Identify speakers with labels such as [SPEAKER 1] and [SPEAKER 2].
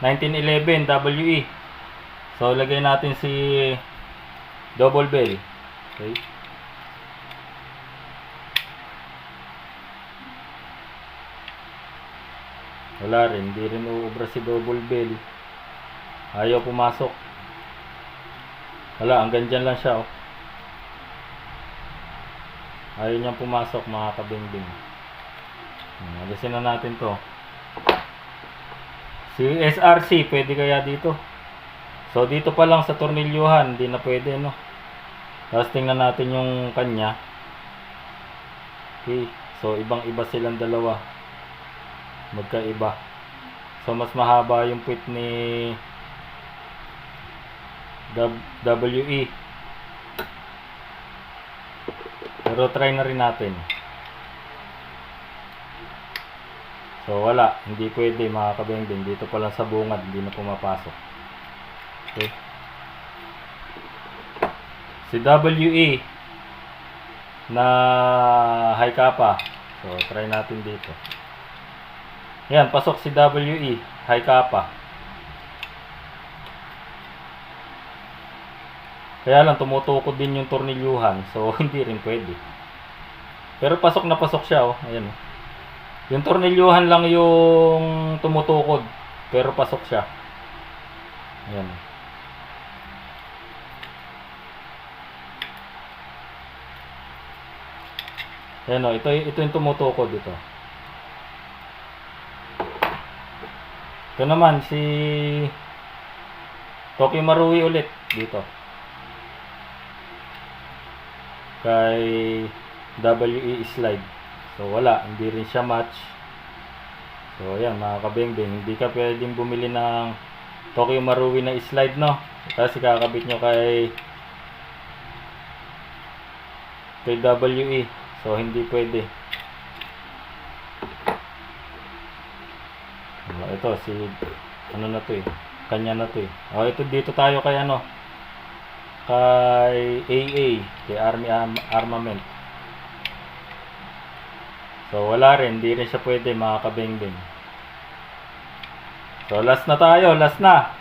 [SPEAKER 1] 1911 WE. So lagay natin si double bell. Okay. Wala rin, hindi rin uubra si double bell. Ayaw pumasok. Wala, hanggang dyan lang siya, oh. Ayaw niyang pumasok, mga kabingbing. Alisin na natin to. Si SRC, pwede kaya dito? So dito pa lang sa tornilyuhan, hindi na pwede, no? Tapos tingnan natin yung kanya. Okay, so ibang iba silang dalawa. Magkaiba. So mas mahaba yung puwit ni WE. Pero try na rin natin. So wala, hindi pwede, mga kabingbing. Dito pa lang sa bungad, hindi na pumapasok. Okay. Si WE na high kappa. So try natin dito. Yan, pasok si WE, high kappa. Kaya lang tumutukod din yung tornilyuhan, so hindi rin pwede. Pero pasok na pasok siya, oh. Ayan, oh. Yung tornilyuhan lang yung tumutukod, pero pasok siya. Ayan. Ayan, oh. Ito yung tumutukod dito. Ito naman si Tokyo Marui ulit dito. Kay WE slide. So wala, hindi rin siya match. So ayan, mga kabingbing, hindi ka pwedeng bumili ng Tokyo Marui na slide, no? Kasi kakabit nyo kay WE. So hindi pwede. Ito si ano na to, kanya na to, ito dito tayo kay ano, kay AA, kay Army Armament. So wala rin, hindi rin siya pwede, mga kabingbing. So last na tayo, last na.